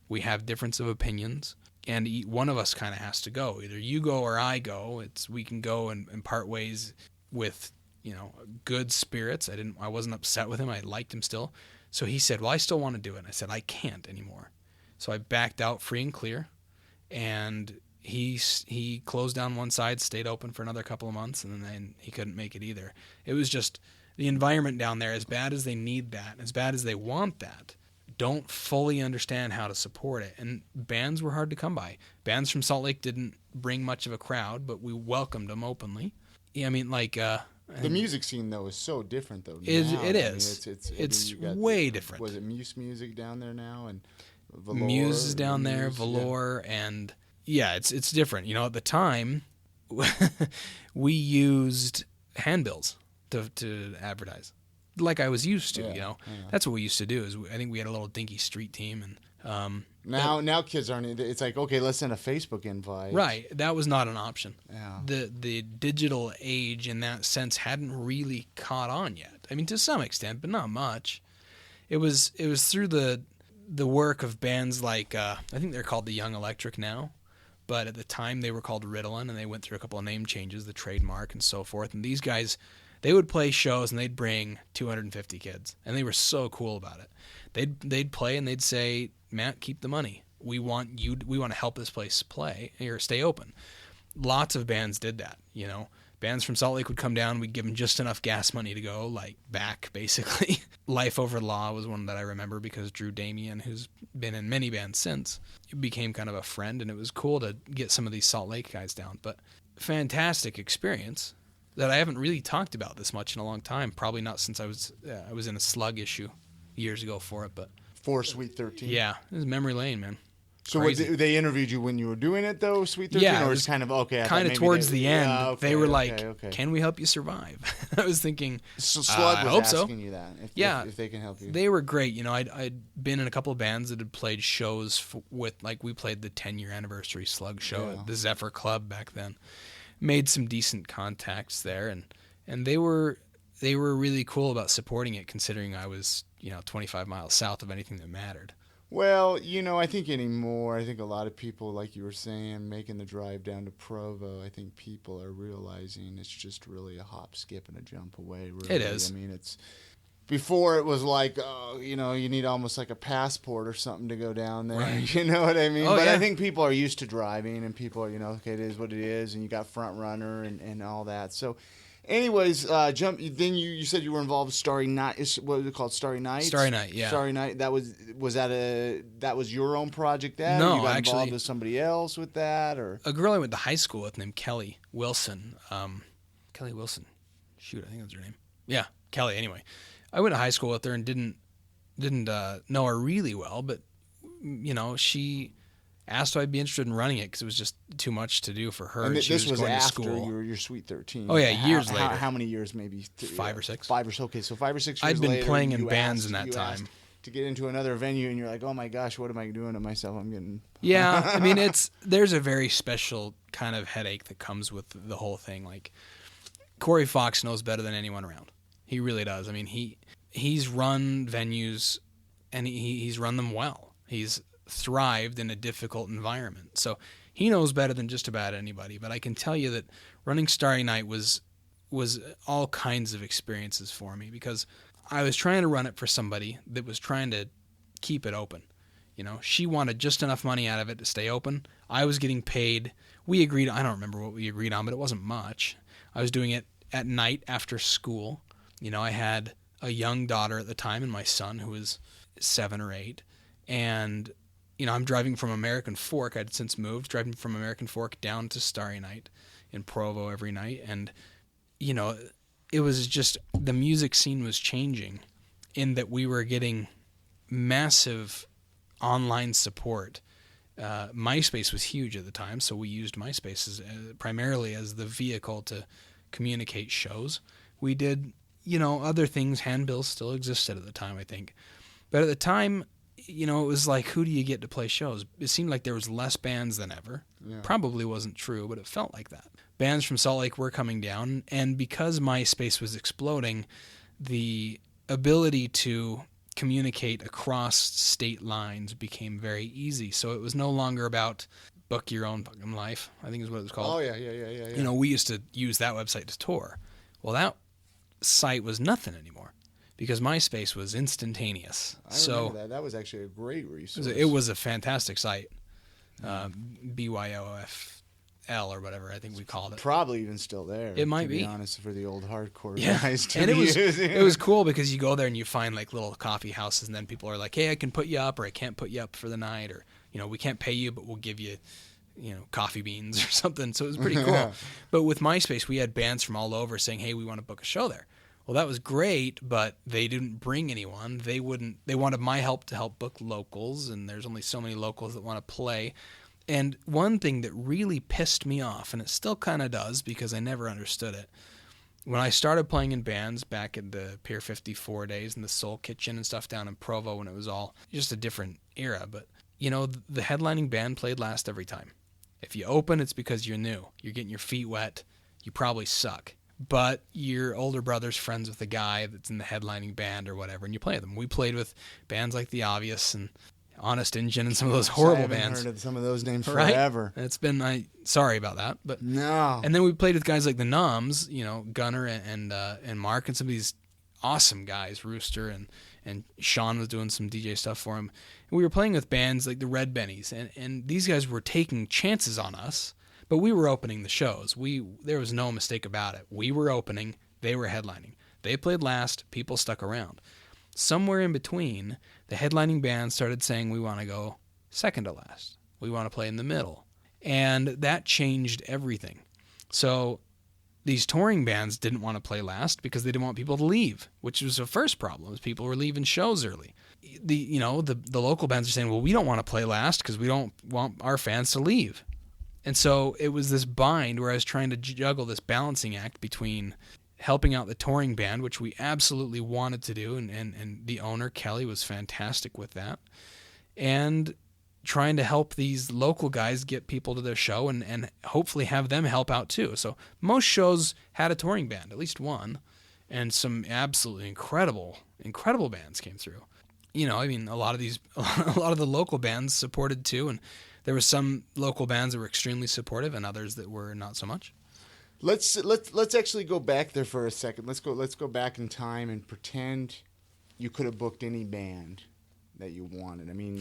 We have difference of opinions, and one of us kind of has to go. Either you go or I go. We can go and part ways with good spirits. I wasn't upset with him. I liked him still. So he said, well, I still want to do it. And I said, I can't anymore. So I backed out free and clear, and he closed down one side, stayed open for another couple of months, and then he couldn't make it either. It was just the environment down there, as bad as they need that, as bad as they want that, don't fully understand how to support it. And bands were hard to come by. Bands from Salt Lake didn't bring much of a crowd, but we welcomed them openly. Yeah, I mean, the music scene, though, is so different, though. It is. It's way different. Was it Muse Music down there now? And Velour, Muse is down there, Velour, yeah. And yeah, it's different. At the time, we used handbills to advertise, like I was used to. Yeah. That's what we used to do. I think we had a little dinky street team, and now kids aren't. It's like, okay, let's send a Facebook invite. Right, that was not an option. Yeah. The digital age in that sense hadn't really caught on yet. I mean, to some extent, but not much. It was through the work of bands like I think they're called the Young Electric now, but at the time they were called Ritalin, and they went through a couple of name changes, the trademark and so forth. And these guys, they would play shows and they'd bring 250 kids, and they were so cool about it. They'd play and they'd say, Matt, keep the money. We want to help this place play or stay open. Lots of bands did that. Bands from Salt Lake would come down. We'd give them just enough gas money to go, like, back, basically. Life Over Law was one that I remember because Drew Damien, who's been in many bands since, became kind of a friend, and it was cool to get some of these Salt Lake guys down. But fantastic experience that I haven't really talked about this much in a long time. Probably not since I was in a slug issue years ago for it. But 4 Sweet 13. Yeah, it was memory lane, man. So crazy. they interviewed you when you were doing it, though, Sweet 13? Yeah, or it was kind of, okay. kind of towards the end. okay, they were okay, like, can we help you survive? I was thinking, So Slug I was hope asking so. you that, if they can help you. They were great. You know, I'd been in a couple of bands that had played shows with, like, we played the 10-year anniversary Slug show at the Zephyr Club back then. Made some decent contacts there, and they were really cool about supporting it, considering I was, 25 miles south of anything that mattered. Well, I think anymore, I think a lot of people, like you were saying, making the drive down to Provo, I think people are realizing it's just really a hop, skip, and a jump away, really. It is. I mean, before it was like, you need almost like a passport or something to go down there. Right. You know what I mean? Oh, but yeah. I think people are used to driving, and people are, okay, it is what it is, and you got Front Runner and all that. So, anyways, then you said you were involved with Starry Night. What was it called? Starry Night? Starry Night, yeah. Starry Night. That was your own project? No, or you got actually, involved with somebody else with that, or a girl I went to high school with named Kelly Wilson. Kelly Wilson. Shoot, I think that's her name. Yeah, Kelly. Anyway, I went to high school with her and didn't know her really well, but she asked if I'd be interested in running it because it was just too much to do for her. And she this was going after to school. your Sweet 13. Oh, yeah, years later. How many years? Maybe 5 or 6. 5 or so. Okay, so 5 or 6 years I'd been later, playing in you bands asked- in that you time. asked to get into another venue, and you're like, oh my gosh, what am I doing to myself? I'm getting... Yeah, I mean, there's a very special kind of headache that comes with the whole thing. Like, Corey Fox knows better than anyone around. He really does. I mean, he's run venues, and he's run them well. He's thrived in a difficult environment. So he knows better than just about anybody. But I can tell you that running Starry Night was all kinds of experiences for me, because I was trying to run it for somebody that was trying to keep it open. She wanted just enough money out of it to stay open. I was getting paid. We agreed, I don't remember what we agreed on, but it wasn't much. I was doing it at night after school. I had a young daughter at the time and my son, who was 7 or 8. And, I'm driving from American Fork. I'd since moved, driving from American Fork down to Starry Night in Provo every night. And, it was just, the music scene was changing in that we were getting massive online support. MySpace was huge at the time, so we used MySpace primarily as the vehicle to communicate shows. We did, other things. Handbills still existed at the time, I think. But at the time, it was like, who do you get to play shows? It seemed like there was less bands than ever. Yeah. Probably wasn't true, but it felt like that. Bands from Salt Lake were coming down, and because MySpace was exploding, the ability to communicate across state lines became very easy. So it was no longer about book your own fucking life, I think is what it was called. Oh, yeah. We used to use that website to tour. Well, that site was nothing anymore because MySpace was instantaneous. I remember that. That was actually a great resource. It was a fantastic site. BYOFL or whatever I think we called it. Probably even still there. It might to be be honest, for the old hardcore yeah. guys to and be it was using. It was cool because you go there and you find like little coffee houses, and then people are like, hey, I can put you up, or I can't put you up for the night, or we can't pay you, but we'll give you coffee beans or something. So it was pretty cool. But with MySpace, we had bands from all over saying, hey, we want to book a show there. Well, that was great, but they didn't bring anyone. They wanted my help to help book locals, and there's only so many locals that want to play. And one thing that really pissed me off, and it still kind of does because I never understood it, when I started playing in bands back in the Pier 54 days and the Soul Kitchen and stuff down in Provo, when it was all just a different era, but the headlining band played last every time. If you open, it's because you're new. You're getting your feet wet. You probably suck. But your older brother's friends with the guy that's in the headlining band or whatever, and you play them. We played with bands like The Obvious and Honest Engine and some of those horrible bands. I haven't heard of some of those names right? forever. It's been, sorry about that. But no. And then we played with guys like the Noms, Gunnar and Mark, and some of these awesome guys, Rooster, and Sean was doing some DJ stuff for him. And we were playing with bands like the Red Bennies, and these guys were taking chances on us, but we were opening the shows. There was no mistake about it. We were opening, they were headlining. They played last, people stuck around. Somewhere in between, the headlining band started saying, we want to go second to last. We want to play in the middle. And that changed everything. So these touring bands didn't want to play last because they didn't want people to leave, which was the first problem, is people were leaving shows early. The local bands are saying, well, we don't want to play last because we don't want our fans to leave. And so it was this bind where I was trying to juggle this balancing act between helping out the touring band, which we absolutely wanted to do, and the owner, Kelly, was fantastic with that, and trying to help these local guys get people to their show and hopefully have them help out too. So most shows had a touring band, at least one, and some absolutely incredible bands came through. A lot of the local bands supported too, and there were some local bands that were extremely supportive and others that were not so much. Let's actually go back there for a second. Let's go back in time and pretend you could have booked any band that you wanted. I mean,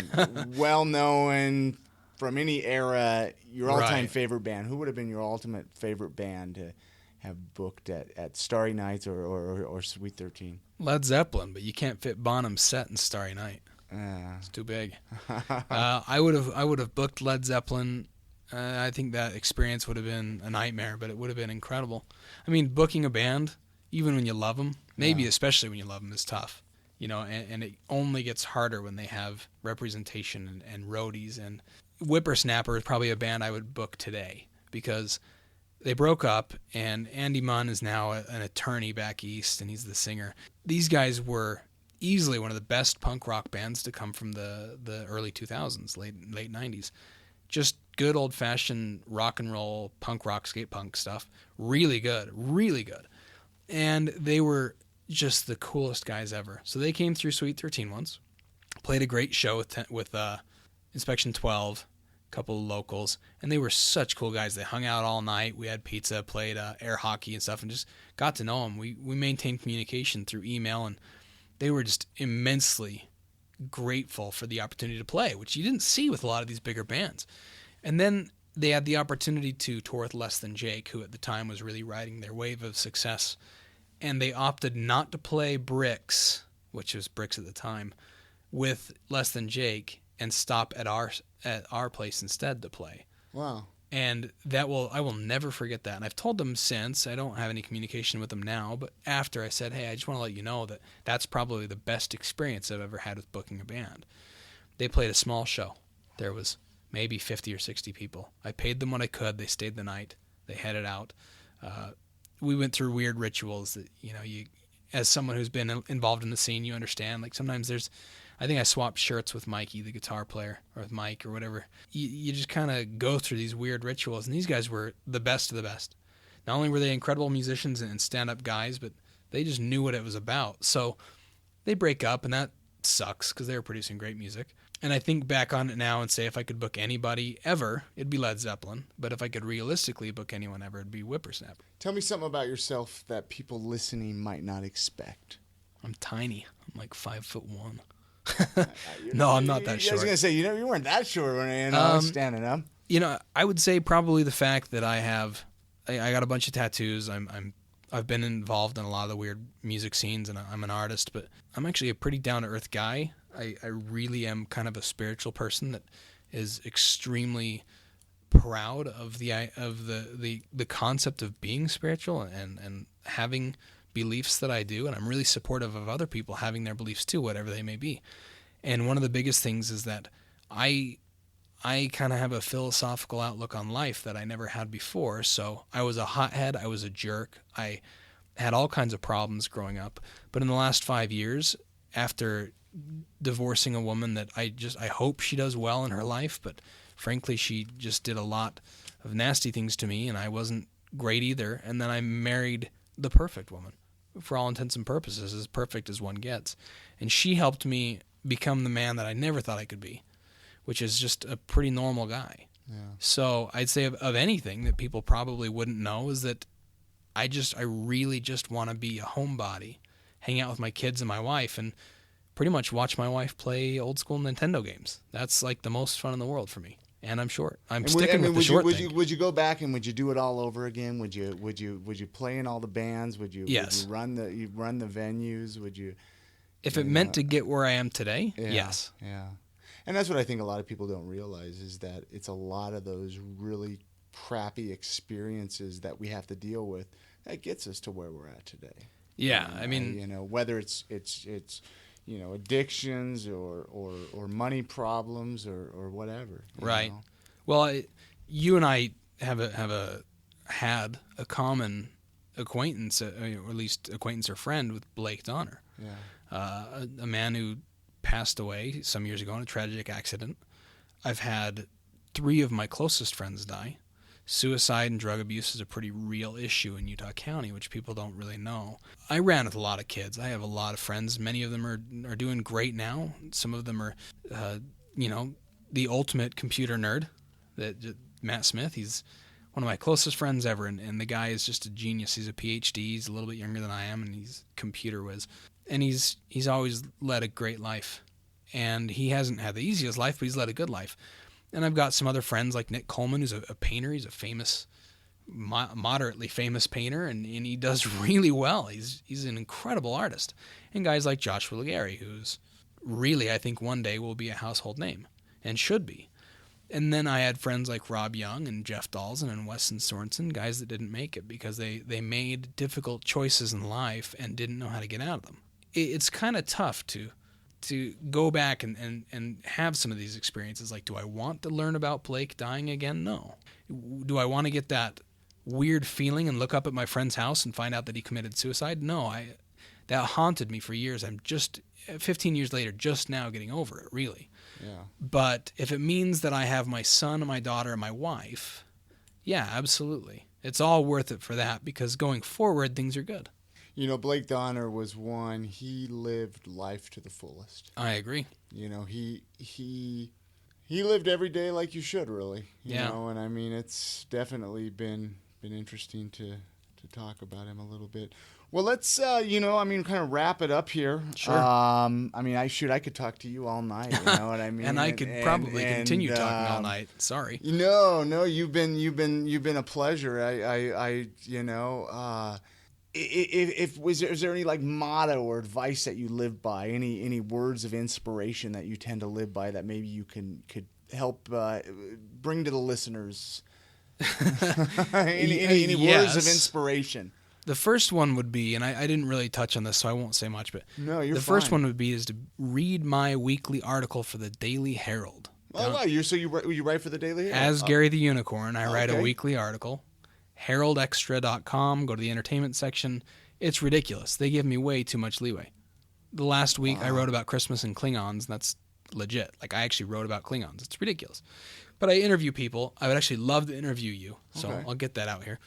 well known from any era, your all-time favorite band. Who would have been your ultimate favorite band to have booked at Starry Nights or Sweet 13? Led Zeppelin, but you can't fit Bonham's set in Starry Night. It's too big. I would have booked Led Zeppelin. I think that experience would have been a nightmare, but it would have been incredible. I mean, booking a band, even when you love them, maybe especially when you love them, is tough. And it only gets harder when they have representation and roadies. And Whippersnapper is probably a band I would book today because they broke up, and Andy Munn is now an attorney back east, and he's the singer. These guys were easily one of the best punk rock bands to come from the early 2000s, late 90s. Just good old-fashioned rock and roll, punk rock, skate punk stuff. Really good, really good. And they were just the coolest guys ever. So they came through Sweet 13 once, played a great show with Inspection 12, a couple of locals, and they were such cool guys. They hung out all night. We had pizza, played air hockey and stuff, and just got to know them. We maintained communication through email, and they were just immensely grateful for the opportunity to play, which you didn't see with a lot of these bigger bands. And then they had the opportunity to tour with Less Than Jake, who at the time was really riding their wave of success. And they opted not to play Bricks, which was Bricks at the time, with Less Than Jake, and stop at our place instead to play. Wow. And I will never forget that. And I've told them since. I don't have any communication with them now, but after I said, hey, I just want to let you know that that's probably the best experience I've ever had with booking a band. They played a small show. There was maybe 50 or 60 people. I paid them what I could. They stayed the night. They headed out. We went through weird rituals that, you, as someone who's been involved in the scene, you understand. Like sometimes I think I swapped shirts with Mikey, the guitar player, or with Mike or whatever. You just kind of go through these weird rituals, and these guys were the best of the best. Not only were they incredible musicians and stand-up guys, but they just knew what it was about. So they break up, and that sucks because they were producing great music. And I think back on it now and say if I could book anybody ever, it'd be Led Zeppelin. But if I could realistically book anyone ever, it'd be Whippersnapper. Tell me something about yourself that people listening might not expect. I'm tiny. I'm like 5'1". No, I'm not that short. I was going to say, you weren't that short when I was standing up. I would say probably the fact that I got a bunch of tattoos. I've been involved in a lot of the weird music scenes, and I'm an artist, but I'm actually a pretty down-to-earth guy. I really am kind of a spiritual person that is extremely proud of the concept of being spiritual and having beliefs that I do, and I'm really supportive of other people having their beliefs too, whatever they may be. And one of the biggest things is that I kind of have a philosophical outlook on life that I never had before. So I was a hothead, I was a jerk, I had all kinds of problems growing up. But in the last 5 years, after divorcing a woman that I hope she does well in her life, but frankly she just did a lot of nasty things to me, and I wasn't great either. And then I married the perfect woman, for all intents and purposes, as perfect as one gets. And she helped me become the man that I never thought I could be, which is just a pretty normal guy. Yeah. So I'd say of anything that people probably wouldn't know is that I really just want to be a homebody, hang out with my kids and my wife, and pretty much watch my wife play old school Nintendo games. That's like the most fun in the world for me. And I'm short. I'm sticking with the short thing. Would you go back and would you do it all over again? Would you play in all the bands? Yes. Would you run the venues? Would you? If it meant to get where I am today, yes. Yeah. And that's what I think a lot of people don't realize is that it's a lot of those really crappy experiences that we have to deal with that gets us to where we're at today. Yeah, I mean, whether it's addictions or money problems or whatever. Right. Well, you and I had a common acquaintance, or at least acquaintance or friend, with Blake Donner. Yeah. A man who passed away some years ago in a tragic accident. I've had 3 of my closest friends die. Suicide and drug abuse is a pretty real issue in Utah County, which people don't really know. I ran with a lot of kids. I have a lot of friends. Many of them are doing great now. Some of them are, the ultimate computer nerd. Matt Smith, he's one of my closest friends ever, and the guy is just a genius. He's a PhD. He's a little bit younger than I am, and he's computer whiz. And he's always led a great life. And he hasn't had the easiest life, but he's led a good life. And I've got some other friends like Nick Coleman, who's a painter. He's a famous, moderately famous painter, and he does really well. He's an incredible artist. And guys like Joshua Legary, who's really, I think, one day will be a household name, and should be. And then I had friends like Rob Young and Jeff Dalzin and Weston Sorensen, guys that didn't make it because they made difficult choices in life and didn't know how to get out of them. It's kind of tough to go back and have some of these experiences. Like, do I want to learn about Blake dying again? No. Do I want to get that weird feeling and look up at my friend's house and find out that he committed suicide? No. That haunted me for years. I'm just 15 years later, just now getting over it, really. Yeah. But if it means that I have my son and my daughter and my wife, yeah, absolutely. It's all worth it for that, because going forward, things are good. Blake Donner was one. He lived life to the fullest. I agree. He lived every day like you should, really. You Yeah. know, and I mean, it's definitely been interesting to talk about him a little bit. Well, let's kind of wrap it up here. Sure. I could talk to you all night. You know what I mean? And I could probably continue talking all night. Sorry. No, you've been a pleasure. Is there any like motto or advice that you live by? Any words of inspiration that you tend to live by that maybe you could help bring to the listeners? any words of inspiration? The first one would be, and I didn't really touch on this, so I won't say much, but no, you're the fine. first one would be is to read my weekly article for the Daily Herald. Oh, wow. You write for the Daily Herald? As Gary the Unicorn, I write a Okay. weekly article. HeraldExtra.com, go to the entertainment section. It's ridiculous. They give me way too much leeway. The last week I wrote about Christmas and Klingons, and that's legit. Like, I actually wrote about Klingons. It's ridiculous. But I interview people. I would actually love to interview you, so Okay. I'll get that out here.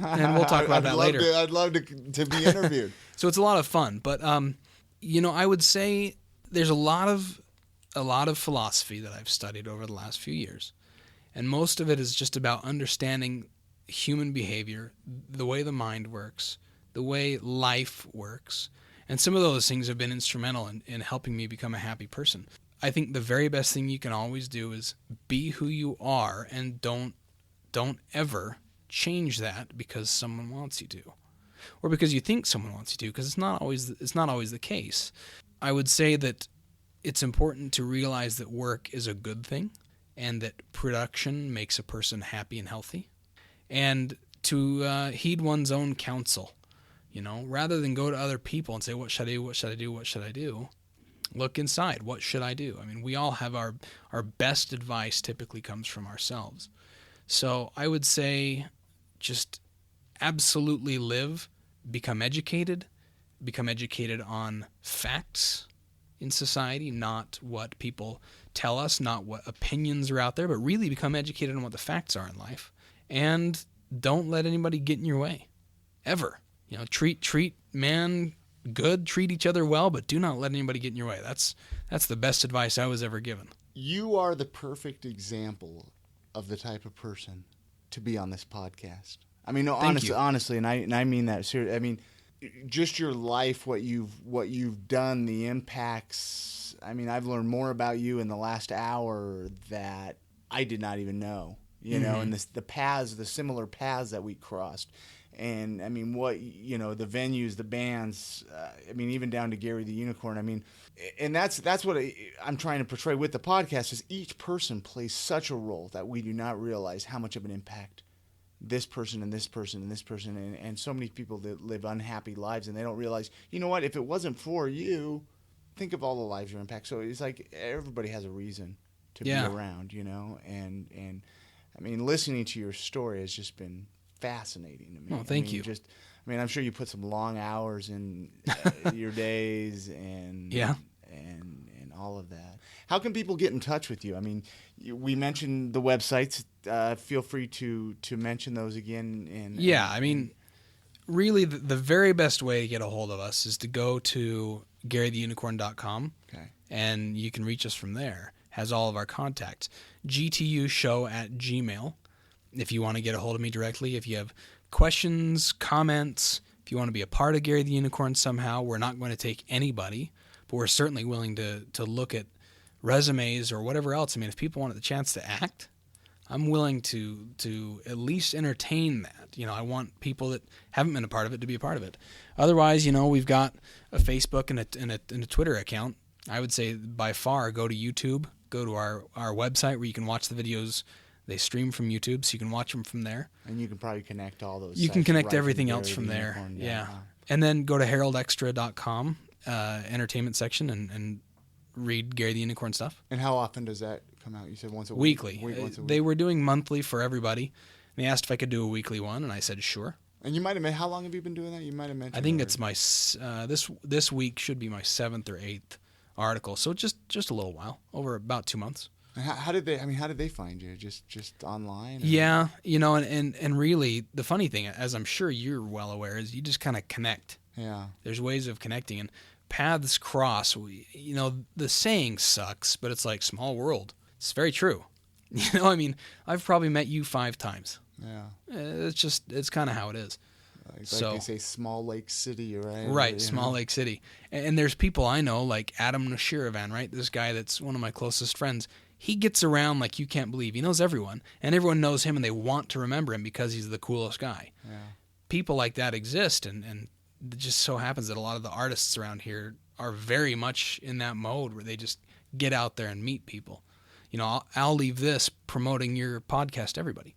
And we'll talk about that later. I'd love to be interviewed. So it's a lot of fun. But, I would say there's a lot of philosophy that I've studied over the last few years. And most of it is just about understanding human behavior, the way the mind works, the way life works. And some of those things have been instrumental in helping me become a happy person. I think the very best thing you can always do is be who you are, and don't ever change that because someone wants you to, or because you think someone wants you to, because it's not always the case. I would say that it's important to realize that work is a good thing, and that production makes a person happy and healthy, and to heed one's own counsel. Rather than go to other people and say, what should I do, what should I do, what should I do? Look inside. What should I do? I mean, we all have our best advice typically comes from ourselves. So I would say just absolutely live, become educated on facts in society, not what people tell us, not what opinions are out there, but really become educated on what the facts are in life. And don't let anybody get in your way, ever. Treat man good, treat each other well, but do not let anybody get in your way. That's the best advice I was ever given. You are the perfect example of the type of person to be on this podcast. I mean, no, honestly, and I mean that seriously. I mean, just your life, what you've done, the impacts. I mean, I've learned more about you in the last hour that I did not even know. And the similar paths that we crossed. And I mean, the venues, the bands, even down to Gary the Unicorn. I mean, and that's what I'm trying to portray with the podcast is each person plays such a role that we do not realize how much of an impact this person and this person and this person, and so many people that live unhappy lives, and they don't realize, you know what, if it wasn't for you, think of all the lives you're impacting. So it's like everybody has a reason to be around, you know, and I mean, listening to your story has just been fascinating to me. Well, thank you. I mean, I'm sure you put some long hours in your days and all of that. How can people get in touch with you? I mean, we mentioned the websites. Feel free to mention those again. I mean, really, the very best way to get a hold of us is to go to GaryTheUnicorn.com, and you can reach us from there. Has all of our contacts. GTUshow@gmail.com. If you want to get a hold of me directly, if you have questions, comments, if you want to be a part of Gary the Unicorn somehow, we're not going to take anybody, but we're certainly willing to look at resumes or whatever else. I mean, if people want the chance to act, I'm willing to at least entertain that. You know, I want people that haven't been a part of it to be a part of it. Otherwise, you know, we've got a Facebook and a Twitter account. I would say by far go to YouTube, go to our website where you can watch the videos. They stream from YouTube, so you can watch them from there. And you can probably connect all those. You can connect everything else from there. Yeah. And then go to heraldextra.com, entertainment section, and read Gary the Unicorn stuff. And how often does that come out? You said once a week? Weekly. Once a week. They were doing monthly for everybody. And they asked if I could do a weekly one, and I said sure. And you might have how long have you been doing that? You might have mentioned. I think it's my this week should be my 7th or 8th article. So just a little while, over about 2 months. And how did they find you? Just online? Or? Yeah, you know, and really the funny thing, as I'm sure you're well aware, is you just kind of connect. Yeah. There's ways of connecting, and paths cross. You know, the saying sucks, but it's like small world. It's very true. You know, I mean, I've probably met you 5 times. Yeah. It's kind of how it is. Like they say, small lake city, right? Right, small lake city. And there's people I know, like Adam Nashiravan, right? This guy that's one of my closest friends. He gets around like you can't believe. He knows everyone, and everyone knows him, and they want to remember him because he's the coolest guy. Yeah. People like that exist, and it just so happens that a lot of the artists around here are very much in that mode where they just get out there and meet people. You know, I'll leave this promoting your podcast to everybody.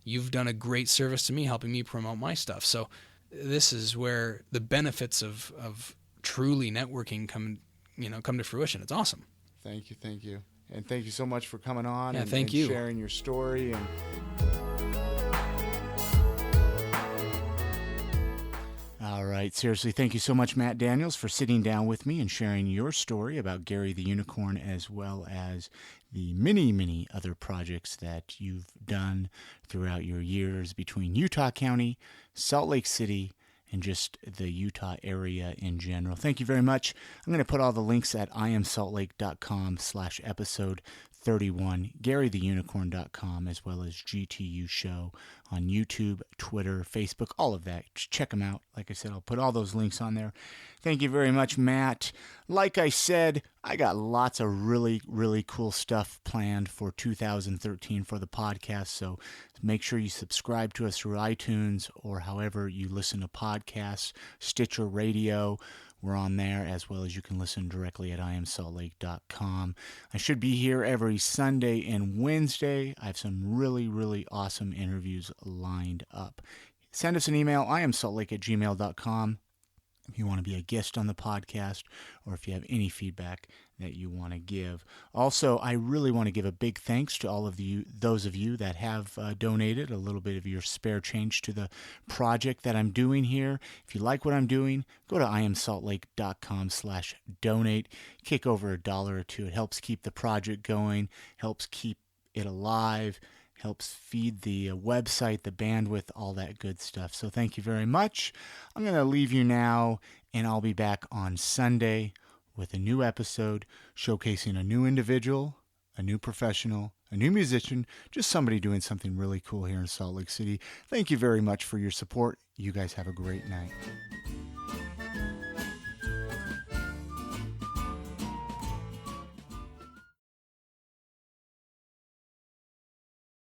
You've done a great service to me helping me promote my stuff. So this is where the benefits of truly networking come to fruition. It's awesome. Thank you. And thank you so much for coming on and sharing your story. And all right, seriously, thank you so much, Matt Daniels, for sitting down with me and sharing your story about Gary the Unicorn, as well as the many, many other projects that you've done throughout your years between Utah County, Salt Lake City, and just the Utah area in general. Thank you very much. I'm going to put all the links at iamsaltlake.com/episode 31, GaryTheUnicorn.com, as well as GTU Show on YouTube, Twitter, Facebook, all of that. Just check them out. Like I said, I'll put all those links on there. Thank you very much, Matt. Like I said, I got lots of really, really cool stuff planned for 2013 for the podcast, so make sure you subscribe to us through iTunes or however you listen to podcasts, Stitcher Radio. We're on there, as well as you can listen directly at iamsaltlake.com. I should be here every Sunday and Wednesday. I have some really, really awesome interviews lined up. Send us an email, iamsaltlake@gmail.com, if you want to be a guest on the podcast, or if you have any feedback that you want to give. Also, I really want to give a big thanks to all of those of you that have donated a little bit of your spare change to the project that I'm doing here. If you like what I'm doing, go to iamsaltlake.com/donate. Kick over $1 or $2. It helps keep the project going, helps keep it alive, helps feed the website, the bandwidth, all that good stuff. So thank you very much. I'm going to leave you now, and I'll be back on Sunday with a new episode showcasing a new individual, a new professional, a new musician, just somebody doing something really cool here in Salt Lake City. Thank you very much for your support. You guys have a great night.